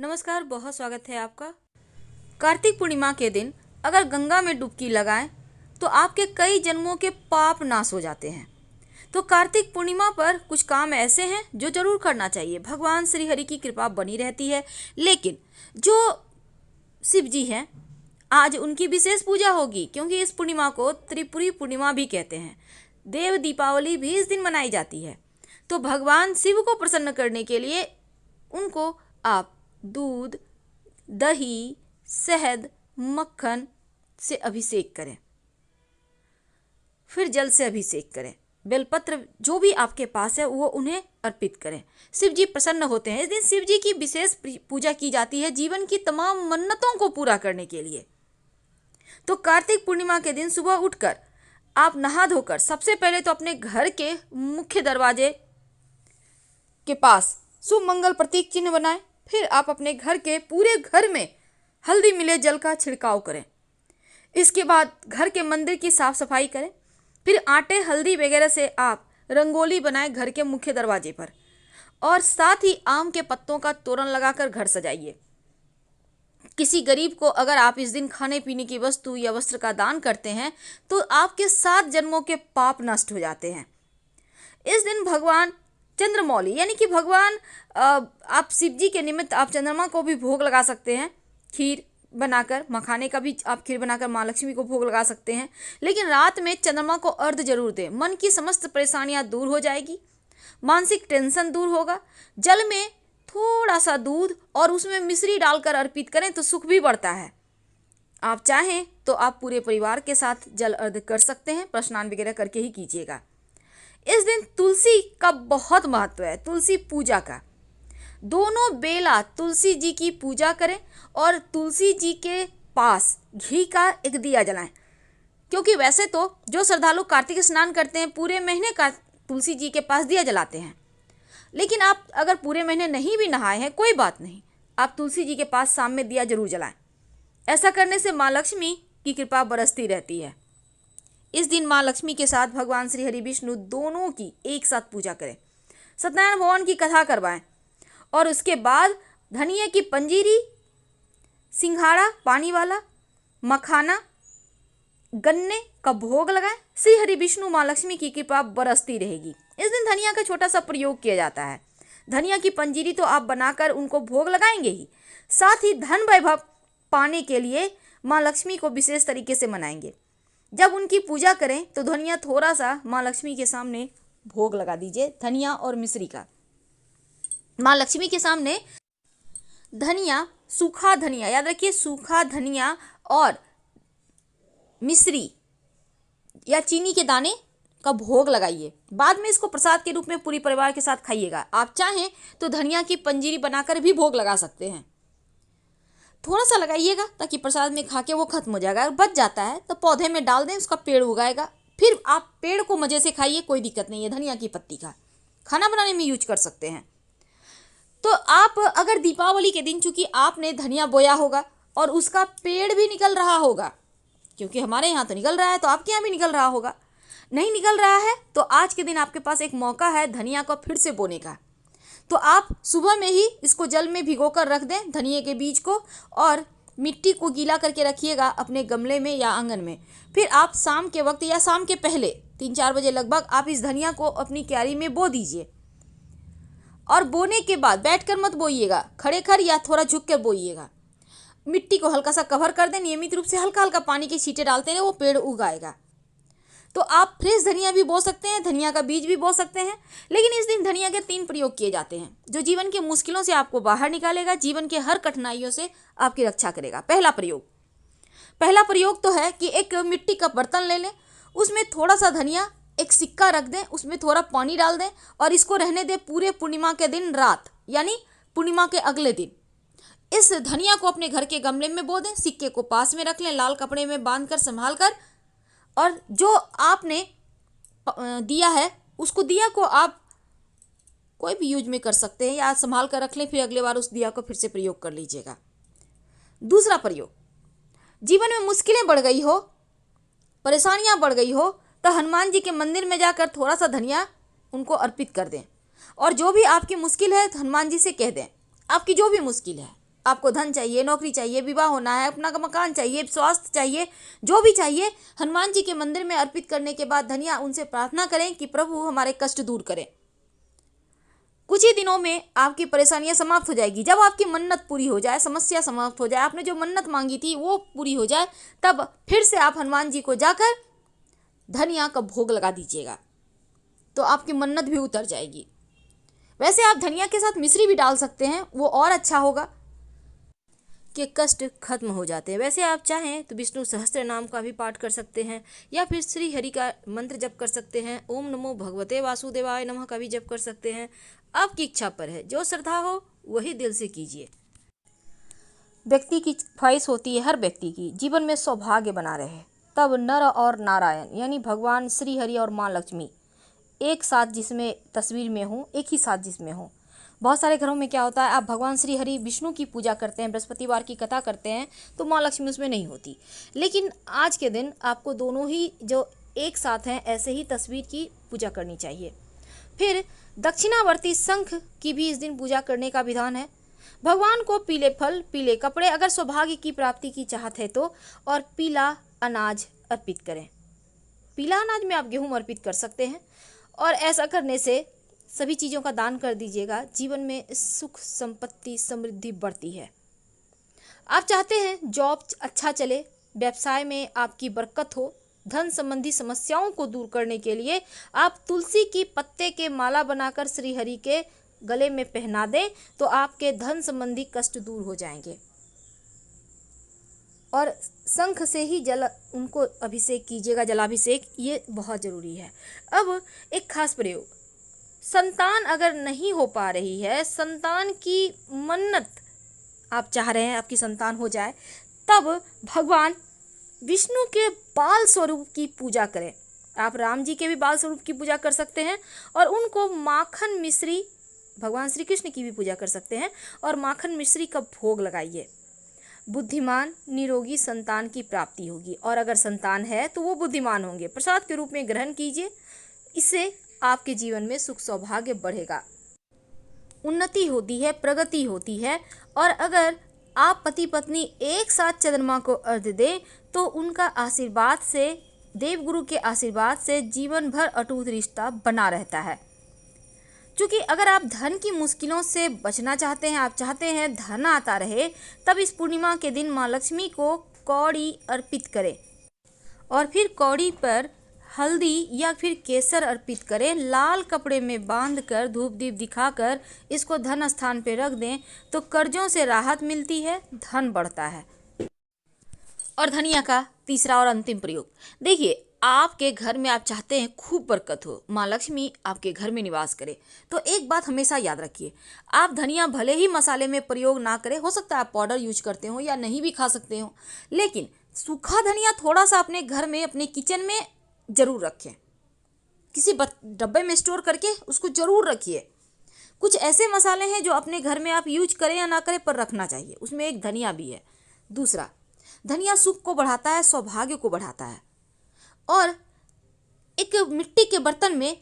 नमस्कार, बहुत स्वागत है आपका। कार्तिक पूर्णिमा के दिन अगर गंगा में डुबकी लगाएं तो आपके कई जन्मों के पाप नाश हो जाते हैं। तो कार्तिक पूर्णिमा पर कुछ काम ऐसे हैं जो जरूर करना चाहिए। भगवान श्री हरि की कृपा बनी रहती है। लेकिन जो शिव जी हैं, आज उनकी विशेष पूजा होगी, क्योंकि इस पूर्णिमा को त्रिपुरी पूर्णिमा भी कहते हैं। देव दीपावली भी इस दिन मनाई जाती है। तो भगवान शिव को प्रसन्न करने के लिए उनको आप दूध, दही, शहद, मक्खन से अभिषेक करें, फिर जल से अभिषेक करें। बेलपत्र जो भी आपके पास है वो उन्हें अर्पित करें। शिव जी प्रसन्न होते हैं। इस दिन शिव जी की विशेष पूजा की जाती है, जीवन की तमाम मन्नतों को पूरा करने के लिए। तो कार्तिक पूर्णिमा के दिन सुबह उठकर आप नहा धोकर सबसे पहले तो अपने घर के मुख्य दरवाजे के पास शुभ मंगल प्रतीक चिन्ह बनाएं। फिर आप अपने घर के पूरे घर में हल्दी मिले जल का छिड़काव करें। इसके बाद घर के मंदिर की साफ सफाई करें। फिर आटे, हल्दी वगैरह से आप रंगोली बनाएं घर के मुख्य दरवाजे पर, और साथ ही आम के पत्तों का तोरण लगाकर घर सजाइए। किसी गरीब को अगर आप इस दिन खाने पीने की वस्तु या वस्त्र का दान करते हैं तो आपके 7 जन्मों के पाप नष्ट हो जाते हैं। इस दिन भगवान चंद्रमौली यानी कि भगवान आप शिव जी के निमित्त आप चंद्रमा को भी भोग लगा सकते हैं। खीर बनाकर, मखाने का भी आप खीर बनाकर माँ लक्ष्मी को भोग लगा सकते हैं। लेकिन रात में चंद्रमा को अर्घ जरूर दें। मन की समस्त परेशानियां दूर हो जाएगी, मानसिक टेंशन दूर होगा। जल में थोड़ा सा दूध और उसमें मिश्री डालकर अर्पित करें तो सुख भी बढ़ता है। आप चाहें तो आप पूरे परिवार के साथ जल अर्घ कर सकते हैं, पर स्नान वगैरह करके ही कीजिएगा। इस दिन तुलसी का बहुत महत्व है, तुलसी पूजा का। दोनों बेला तुलसी जी की पूजा करें और तुलसी जी के पास घी का एक दिया जलाएं। क्योंकि वैसे तो जो श्रद्धालु कार्तिक स्नान करते हैं पूरे महीने का तुलसी जी के पास दिया जलाते हैं। लेकिन आप अगर पूरे महीने नहीं भी नहाए हैं, कोई बात नहीं, आप तुलसी जी के पास शाम में दिया जरूर जलाएं। ऐसा करने से माँ लक्ष्मी की कृपा बरसती रहती है। इस दिन माँ लक्ष्मी के साथ भगवान श्री हरि विष्णु दोनों की एक साथ पूजा करें। सत्यनारायण भगवान की कथा करवाएं और उसके बाद धनिया की पंजीरी, सिंघाड़ा पानी वाला, मखाना, गन्ने का भोग लगाएं। श्री हरि विष्णु माँ लक्ष्मी की कृपा बरसती रहेगी। इस दिन धनिया का छोटा सा प्रयोग किया जाता है। धनिया की पंजीरी तो आप बनाकर उनको भोग लगाएंगे ही, साथ ही धन वैभव पाने के लिए माँ लक्ष्मी को विशेष तरीके से मनाएंगे। जब उनकी पूजा करें तो धनिया थोड़ा सा माँ लक्ष्मी के सामने भोग लगा दीजिए, धनिया और मिश्री का। माँ लक्ष्मी के सामने धनिया, सूखा धनिया, याद रखिए सूखा धनिया और मिश्री या चीनी के दाने का भोग लगाइए। बाद में इसको प्रसाद के रूप में पूरी परिवार के साथ खाइएगा। आप चाहें तो धनिया की पंजीरी बनाकर भी भोग लगा सकते हैं। थोड़ा सा लगाइएगा ताकि प्रसाद में खा के वो खत्म हो जाएगा। अगर बच जाता है तो पौधे में डाल दें, उसका पेड़ उगाएगा। फिर आप पेड़ को मजे से खाइए, कोई दिक्कत नहीं है। धनिया की पत्ती का खाना बनाने में यूज कर सकते हैं। तो आप अगर दीपावली के दिन, चूंकि आपने धनिया बोया होगा और उसका पेड़ भी निकल रहा होगा, क्योंकि हमारे यहाँ तो निकल रहा है तो आपके यहाँ भी निकल रहा होगा। नहीं निकल रहा है तो आज के दिन आपके पास एक मौका है धनिया को फिर से बोने का। तो आप सुबह में ही इसको जल में भिगोकर रख दें, धनिया के बीज को, और मिट्टी को गीला करके रखिएगा अपने गमले में या आंगन में। फिर आप शाम के वक्त या शाम के पहले 3-4 बजे लगभग आप इस धनिया को अपनी क्यारी में बो दीजिए। और बोने के बाद बैठकर मत बोइएगा, खड़े खड़ या थोड़ा झुक कर बोइएगा। मिट्टी को हल्का सा कवर कर दें, नियमित रूप से हल्का हल्का पानी के छींटे डालते रहे, वो पेड़ उगाएगा। तो आप फ्रेश धनिया भी बो सकते हैं, धनिया का बीज भी बो सकते हैं। लेकिन इस दिन धनिया के 3 प्रयोग किए जाते हैं जो जीवन के मुश्किलों से आपको बाहर निकालेगा, जीवन के हर कठिनाइयों से आपकी रक्षा करेगा। पहला प्रयोग तो है कि एक मिट्टी का बर्तन ले लें, उसमें थोड़ा सा धनिया, एक सिक्का रख दें, उसमें थोड़ा पानी डाल दें और इसको रहने दें पूरे पूर्णिमा के दिन रात, यानी पूर्णिमा के अगले दिन। इस धनिया को अपने घर के गमले में बो दें, सिक्के को पास में रख लें, लाल कपड़े में बांध कर संभाल कर, और जो आपने दिया है उसको, दिया को आप कोई भी यूज में कर सकते हैं या संभाल कर रख लें, फिर अगले बार उस दिया को फिर से प्रयोग कर लीजिएगा। दूसरा प्रयोग, जीवन में मुश्किलें बढ़ गई हो, परेशानियां बढ़ गई हो, तो हनुमान जी के मंदिर में जाकर थोड़ा सा धनिया उनको अर्पित कर दें। और जो भी आपकी मुश्किल है हनुमान जी से कह दें, आपकी जो भी मुश्किल है आपको धन चाहिए, नौकरी चाहिए, विवाह होना है, अपना मकान चाहिए, स्वास्थ्य चाहिए, जो भी चाहिए, हनुमान जी के मंदिर में अर्पित करने के बाद धनिया उनसे प्रार्थना करें कि प्रभु हमारे कष्ट दूर करें। कुछ ही दिनों में आपकी परेशानियां समाप्त हो जाएगी। जब आपकी मन्नत पूरी हो जाए, समस्या समाप्त हो जाए, आपने जो मन्नत मांगी थी वो पूरी हो जाए, तब फिर से आप हनुमान जी को जाकर धनिया का भोग लगा दीजिएगा, तो आपकी मन्नत भी उतर जाएगी। वैसे आप धनिया के साथ मिश्री भी डाल सकते हैं, वो और अच्छा होगा कि कष्ट खत्म हो जाते हैं। वैसे आप चाहें तो विष्णु सहस्त्र नाम का भी पाठ कर सकते हैं, या फिर श्री हरि का मंत्र जप कर सकते हैं, ओम नमो भगवते वासुदेवाय नमः का भी जप कर सकते हैं। आपकी इच्छा पर है, जो श्रद्धा हो वही दिल से कीजिए। व्यक्ति की ख्वाहिश होती है, हर व्यक्ति की जीवन में सौभाग्य बना रहे, तब नर और नारायण यानी भगवान श्री हरि और माँ लक्ष्मी एक साथ जिसमें तस्वीर में हो, एक ही साथ जिसमें हो। बहुत सारे घरों में क्या होता है, आप भगवान श्री हरि विष्णु की पूजा करते हैं, बृहस्पतिवार की कथा करते हैं, तो माँ लक्ष्मी उसमें नहीं होती। लेकिन आज के दिन आपको दोनों ही जो एक साथ हैं ऐसे ही तस्वीर की पूजा करनी चाहिए। फिर दक्षिणावर्ती शंख की भी इस दिन पूजा करने का विधान है। भगवान को पीले फल, पीले कपड़े अगर सौभाग्य की प्राप्ति की चाहत है तो, और पीला अनाज अर्पित करें। पीला अनाज में आप गेहूं अर्पित कर सकते हैं, और ऐसा करने से सभी चीज़ों का दान कर दीजिएगा। जीवन में सुख, संपत्ति, समृद्धि बढ़ती है। आप चाहते हैं जॉब अच्छा चले, व्यवसाय में आपकी बरकत हो, धन संबंधी समस्याओं को दूर करने के लिए आप तुलसी की पत्ते के माला बनाकर श्री हरि के गले में पहना दें, तो आपके धन संबंधी कष्ट दूर हो जाएंगे। और शंख से ही जल उनको अभिषेक कीजिएगा, जलाभिषेक, ये बहुत ज़रूरी है। अब एक खास प्रयोग, संतान अगर नहीं हो पा रही है, संतान की मन्नत आप चाह रहे हैं आपकी संतान हो जाए, तब भगवान विष्णु के बाल स्वरूप की पूजा करें। आप राम जी के भी बाल स्वरूप की पूजा कर सकते हैं, और उनको माखन मिश्री, भगवान श्री कृष्ण की भी पूजा कर सकते हैं, और माखन मिश्री का भोग लगाइए। बुद्धिमान निरोगी संतान की प्राप्ति होगी, और अगर संतान है तो वो बुद्धिमान होंगे। प्रसाद के रूप में ग्रहण कीजिए, इससे आपके जीवन में सुख सौभाग्य बढ़ेगा, उन्नति होती है, प्रगति होती है। और अगर आप पति पत्नी एक साथ चंद्रमा को अर्घ्य दें तो उनका आशीर्वाद से, देवगुरु के आशीर्वाद से जीवन भर अटूट रिश्ता बना रहता है। क्योंकि अगर आप धन की मुश्किलों से बचना चाहते हैं, आप चाहते हैं धन आता रहे, तब इस पूर्णिमा के दिन माँ लक्ष्मी को कौड़ी अर्पित करें, और फिर कौड़ी पर हल्दी या फिर केसर अर्पित करें। लाल कपड़े में बांधकर धूप दीप दिखाकर इसको धन स्थान पे रख दें, तो कर्जों से राहत मिलती है, धन बढ़ता है। और धनिया का तीसरा और अंतिम प्रयोग, देखिए आपके घर में आप चाहते हैं खूब बरकत हो, माँ लक्ष्मी आपके घर में निवास करे, तो एक बात हमेशा याद रखिए, आप धनिया भले ही मसाले में प्रयोग ना करें, हो सकता है आप पाउडर यूज करते हो या नहीं भी खा सकते हो, लेकिन सूखा धनिया थोड़ा सा अपने घर में, अपने किचन में जरूर रखें। किसी डब्बे में स्टोर करके उसको जरूर रखिए। कुछ ऐसे मसाले हैं जो अपने घर में आप यूज करें या ना करें पर रखना चाहिए, उसमें एक धनिया भी है। दूसरा, धनिया सुख को बढ़ाता है, सौभाग्य को बढ़ाता है। और एक मिट्टी के बर्तन में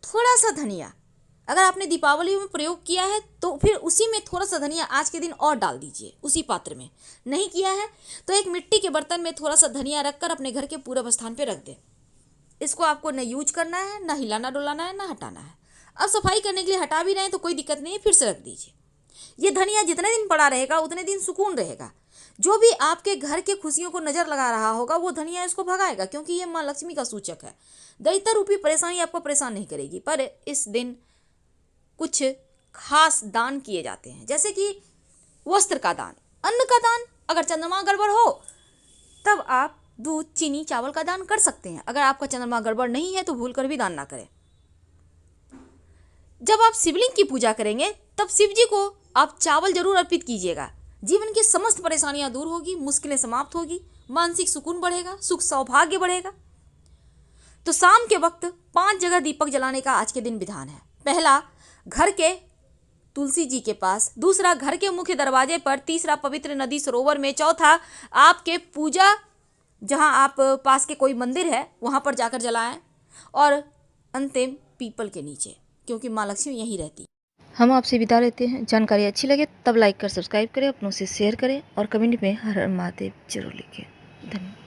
थोड़ा सा धनिया, अगर आपने दीपावली में प्रयोग किया है तो फिर उसी में थोड़ा सा धनिया आज के दिन और डाल दीजिए उसी पात्र में। नहीं किया है तो एक मिट्टी के बर्तन में थोड़ा सा धनिया रखकर अपने घर के पूर्व स्थान पर रख दें। इसको आपको न यूज करना है, ना हिलाना डुलाना है, ना हटाना है। अब सफाई करने के लिए हटा भी रहे हैं तो कोई दिक्कत नहीं है, फिर से रख दीजिए। ये धनिया जितने दिन पड़ा रहेगा उतने दिन सुकून रहेगा। जो भी आपके घर के खुशियों को नजर लगा रहा होगा वो धनिया इसको भगाएगा, क्योंकि ये माँ लक्ष्मी का सूचक है। दैत्य रूपी परेशानी आपको परेशान नहीं करेगी। पर इस दिन कुछ खास दान किए जाते हैं, जैसे कि वस्त्र का दान, अन्न का दान। अगर चंद्रमा गड़बड़ हो तब आप दूध, चीनी, चावल का दान कर सकते हैं। अगर आपका चंद्रमा गड़बड़ नहीं है तो भूल कर भी दान ना करें। जब आप शिवलिंग की पूजा करेंगे तब शिव जी को आप चावल जरूर अर्पित कीजिएगा। जीवन की समस्त परेशानियां दूर होगी, मुश्किलें समाप्त होगी, मानसिक सुकून बढ़ेगा, सुख सौभाग्य बढ़ेगा। तो शाम के वक्त 5 जगह दीपक जलाने का आज के दिन विधान है। पहला, घर के तुलसी जी के पास। दूसरा, घर के मुख्य दरवाजे पर। तीसरा, पवित्र नदी सरोवर में। चौथा, आपके पूजा जहां आप पास के कोई मंदिर है वहां पर जाकर जलाएं। और अंतिम, पीपल के नीचे, क्योंकि माँ लक्ष्मी यहीं रहती। हम आपसे विदा लेते हैं। जानकारी अच्छी लगे तब लाइक कर सब्सक्राइब करें, अपनों से शेयर करें और कमेंट में हर हर महादेव जरूर लिखें। धन्यवाद।